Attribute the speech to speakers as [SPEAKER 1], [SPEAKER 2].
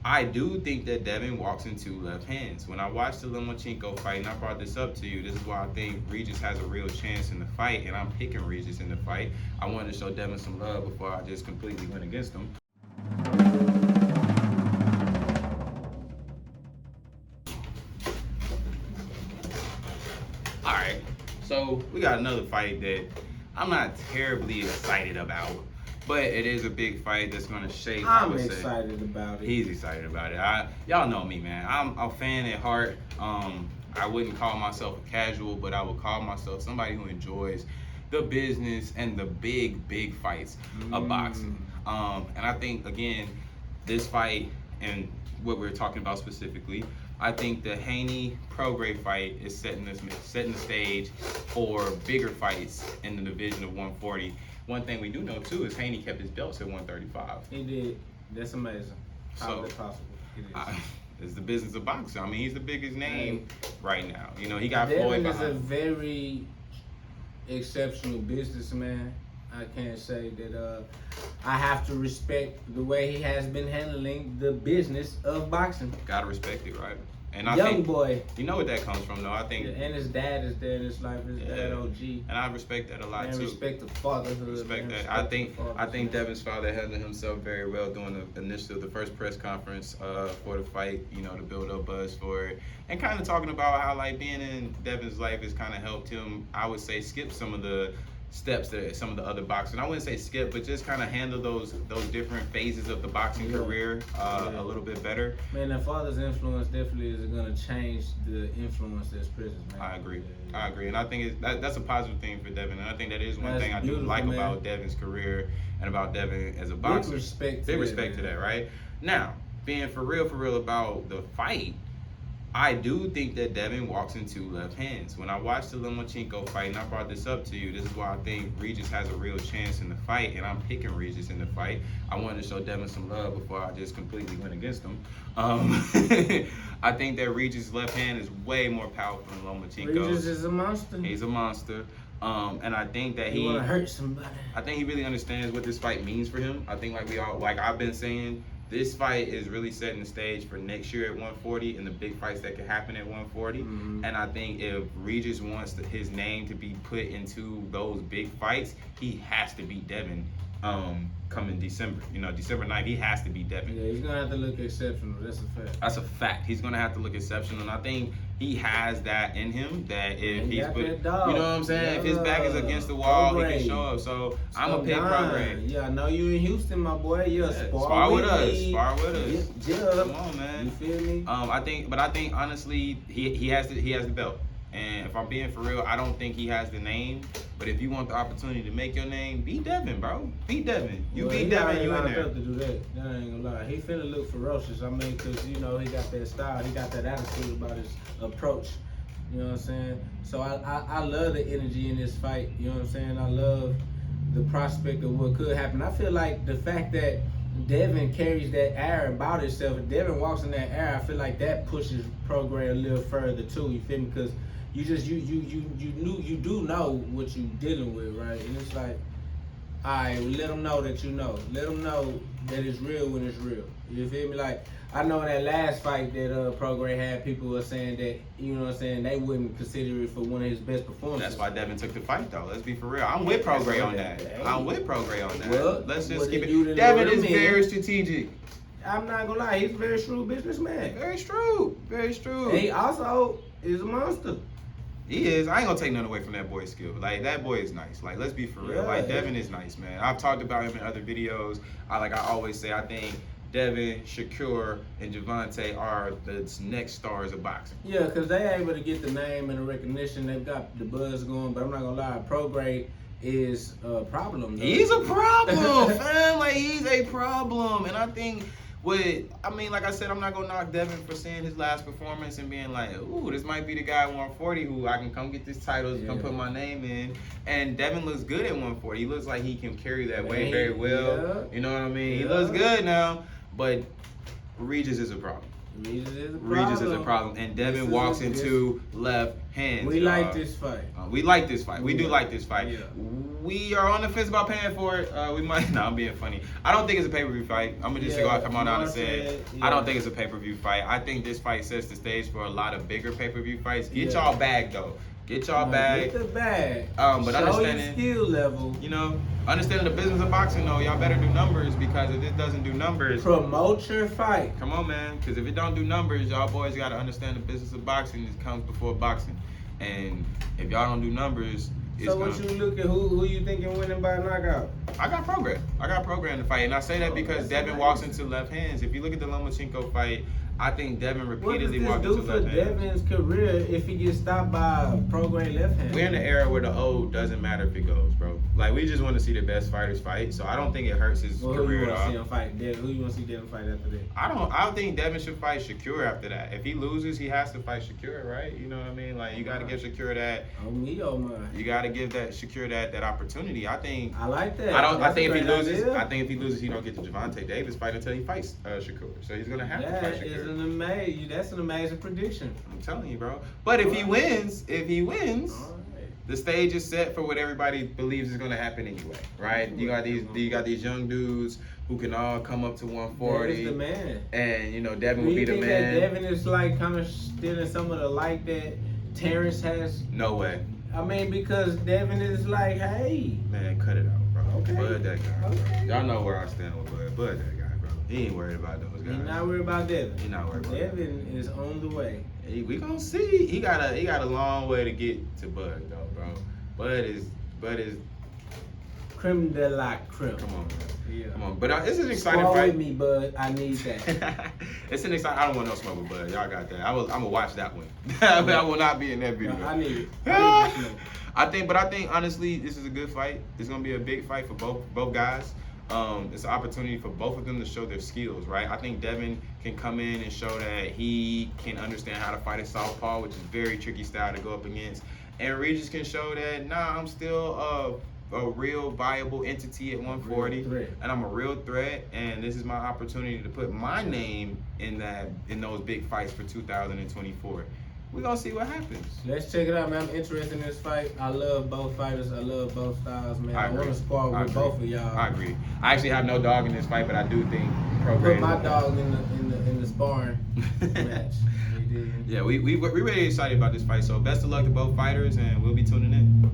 [SPEAKER 1] I do think that Devin walks in two left hands. When I watched the Lomachenko fight, and I brought this up to you, this is why I think Regis has a real chance in the fight, and I'm picking Regis in the fight. I wanted to show Devin some love before I just completely went against him. All right, so we got another fight that I'm not terribly excited about, but it is a big fight that's going to shape.
[SPEAKER 2] I'm excited about it.
[SPEAKER 1] He's excited about it. Y'all know me, man. I'm a fan at heart. I wouldn't call myself a casual, but I would call myself somebody who enjoys the business and the big fights of boxing. And I think, again, this fight and what we're talking about specifically, I think the Haney Prograis fight is setting the stage for bigger fights in the division of 140. One thing we do know too is Haney kept his belts at 135.
[SPEAKER 2] He did. That's amazing. How is that possible? It is.
[SPEAKER 1] It's the business of boxing. I mean, he's the biggest name right now. You know, he got
[SPEAKER 2] Devin
[SPEAKER 1] Floyd
[SPEAKER 2] is
[SPEAKER 1] behind.
[SPEAKER 2] a very exceptional businessman. I can't say that I have to respect the way he has been handling the business of boxing.
[SPEAKER 1] Gotta respect it, right? And I
[SPEAKER 2] Young
[SPEAKER 1] think,
[SPEAKER 2] boy.
[SPEAKER 1] You know what that comes from, though. I think.
[SPEAKER 2] Yeah, and his dad is there in his life. His dad OG.
[SPEAKER 1] And I respect that a lot
[SPEAKER 2] and
[SPEAKER 1] too.
[SPEAKER 2] Respect the fatherhood.
[SPEAKER 1] Respect that. I think Devin's father handled himself very well during the first press conference for the fight. You know, to build up buzz for it, and kind of talking about how like being in Devin's life has kind of helped him. I would say skip some of the steps that some of the other boxers. I wouldn't say skip, but just kind of handle those different phases of the boxing career a little bit better.
[SPEAKER 2] Man, that father's influence definitely is going to change the influence that's present. Man.
[SPEAKER 1] I agree, and I think that's a positive thing for Devin, and I think that is one thing I do like about Devin's career and about Devin as a boxer. Big respect to that, right? Now, being for real about the fight, I do think that Devin walks in two left hands. When I watched the Lomachenko fight, and I brought this up to you, this is why I think Regis has a real chance in the fight, and I'm picking Regis in the fight. I wanted to show Devin some love before I just completely went against him. I think that Regis' left hand is way more powerful than Lomachenko's.
[SPEAKER 2] Regis is a monster.
[SPEAKER 1] He's a monster. And I think that he
[SPEAKER 2] want to hurt somebody.
[SPEAKER 1] I think he really understands what this fight means for him. I think like I've been saying, this fight is really setting the stage for next year at 140 and the big fights that could happen at 140. And I think if Regis wants his name to be put into those big fights, he has to beat Devin coming December. You know, December 9th, he has to beat Devin.
[SPEAKER 2] Yeah, he's going to have to look exceptional. That's a fact.
[SPEAKER 1] That's a fact. He's going to have to look exceptional. And I think he has that in him that if he's put, you know what I'm saying? If his back is against the wall, he can show up. So I'm going to pick Prograis.
[SPEAKER 2] Yeah, I know you in Houston, my boy. Yeah,
[SPEAKER 1] spar with us. Spar with us.
[SPEAKER 2] Yeah.
[SPEAKER 1] Come on, man.
[SPEAKER 2] You feel me?
[SPEAKER 1] I think honestly, he has the belt. And if I'm being for real, I don't think he has the name. But if you want the opportunity to make your name, beat Devin, bro. Beat Devin. You beat Devin, you in there.
[SPEAKER 2] Up to do that. That ain't gonna lie. He finna look ferocious. I mean, cause you know he got that style. He got that attitude about his approach. You know what I'm saying? So I love the energy in this fight. You know what I'm saying? I love the prospect of what could happen. I feel like the fact that Devin carries that air about himself. If Devin walks in that air, I feel like that pushes Prograis a little further too. You feel me? Because you do know what you dealing with, right? And it's like, all right, let them know that you know. Let them know that it's real when it's real. You feel me? Like, I know in that last fight that Prograis had, people were saying that, you know what I'm saying, they wouldn't consider it for one of his best performances.
[SPEAKER 1] That's why Devin took the fight, though. Let's be for real. I'm with Prograis on that. I'm with Prograis on that. Well, let's just keep it. Devin is very strategic.
[SPEAKER 2] I'm not gonna lie, he's a very shrewd businessman.
[SPEAKER 1] Very shrewd. Very shrewd.
[SPEAKER 2] And he also is a monster.
[SPEAKER 1] He is. I ain't gonna take nothing away from that boy's skill. Like, that boy is nice. Like, let's be for real. Like, Devin is nice, man. I've talked about him in other videos. I always say, I think Devin, Shakur, and Javante are the next stars of boxing.
[SPEAKER 2] Yeah, because they're able to get the name and the recognition. They've got the buzz going, but I'm not gonna lie, Prograis is a problem. Though.
[SPEAKER 1] He's a problem, fam. Like, he's a problem. And I think like I said, I'm not gonna knock Devin for seeing his last performance and being like, ooh, this might be the guy at 140 who I can come get this title, come put my name in. And Devin looks good at 140. He looks like he can carry that weight very well. You know what I mean? He looks good now, but Regis is a problem. Regis is a problem. And Devin walks into left hands.
[SPEAKER 2] We like this fight.
[SPEAKER 1] We like this fight. We do like this fight. Yeah. We are on the fence about paying for it. We might. No, I'm being funny. I don't think it's a pay-per-view fight. I'm gonna just come on out and say I don't think it's a pay-per-view fight. I think this fight sets the stage for a lot of bigger pay-per-view fights. Get y'all bag though. Get y'all bag.
[SPEAKER 2] Get the bag.
[SPEAKER 1] But
[SPEAKER 2] show
[SPEAKER 1] understanding
[SPEAKER 2] your skill level.
[SPEAKER 1] You know, understanding the business of boxing though, y'all better do numbers, because if this doesn't do numbers,
[SPEAKER 2] promote your fight.
[SPEAKER 1] Come on, man. Because if it don't do numbers, y'all boys gotta understand the business of boxing. It comes before boxing, and if y'all don't do numbers.
[SPEAKER 2] So what you look at, who you thinking winning by knockout?
[SPEAKER 1] I got Prograis to fight, and I say that because Devin walks into left hands. If you look at the Lomachenko fight, I think Devin repeatedly walked into left hands.
[SPEAKER 2] What does this do for Devin's career if he gets stopped by Prograis left hand?
[SPEAKER 1] We're in the era where the old doesn't matter if it goes, bro. Like, we just want to see the best fighters fight, so I don't think it hurts his career at all.
[SPEAKER 2] Who you want to see him fight? Who you want to see Devin fight after that?
[SPEAKER 1] I don't think Devin should fight Shakur after that. If he loses, he has to fight Shakur, right? You know what I mean? Like, you got to give Shakur that.
[SPEAKER 2] On me, oh my.
[SPEAKER 1] You got to give that Shakur that opportunity. I
[SPEAKER 2] like that.
[SPEAKER 1] I think if he loses, he don't get the Gervonta Davis fight until he fights Shakur. So he's gonna have to fight Shakur.
[SPEAKER 2] That's an amazing prediction.
[SPEAKER 1] I'm telling you, bro. But if he wins, the stage is set for what everybody believes is gonna happen anyway, right? You got these young dudes who can all come up to 140.
[SPEAKER 2] He's the man.
[SPEAKER 1] And Devin will be the man.
[SPEAKER 2] That Devin is like kind of stealing some of the light that Terrence has.
[SPEAKER 1] No way.
[SPEAKER 2] I mean, because Devin is like, hey.
[SPEAKER 1] Man, cut it out, bro.
[SPEAKER 2] Okay.
[SPEAKER 1] Bud that guy, bro.
[SPEAKER 2] Okay.
[SPEAKER 1] Y'all know where I stand with Bud. Bud that guy, bro. He ain't worried about those guys.
[SPEAKER 2] He's not worried about Devin.
[SPEAKER 1] He's not worried about
[SPEAKER 2] Devin is on the way.
[SPEAKER 1] Hey, we gonna see. He got a long way to get to Bud though, bro. Bud is
[SPEAKER 2] creme de la creme.
[SPEAKER 1] Come on, man.
[SPEAKER 2] Yeah.
[SPEAKER 1] Come on. But it's an exciting
[SPEAKER 2] Squall
[SPEAKER 1] fight.
[SPEAKER 2] with me, Bud. I need that.
[SPEAKER 1] It's an exciting. I don't want no smoke with Bud. Y'all got that. I'm gonna watch that one. I will not be in that video.
[SPEAKER 2] I need it.
[SPEAKER 1] I think honestly, this is a good fight. It's gonna be a big fight for both guys. It's an opportunity for both of them to show their skills, right? I think Devin can come in and show that he can understand how to fight a southpaw, which is a very tricky style to go up against. And Regis can show that, I'm still a real viable entity at 140, and I'm a real threat. And this is my opportunity to put my name in those big fights for 2024. We're gonna see what happens.
[SPEAKER 2] Let's check it out, man. I'm interested in this fight. I love both fighters. I love both styles, man. I want to spar with both of y'all.
[SPEAKER 1] I agree. I actually have no dog in this fight, but I do think
[SPEAKER 2] Prograis. Put my dog in the sparring match.
[SPEAKER 1] Yeah, we're really excited about this fight. So best of luck to both fighters, and we'll be tuning in.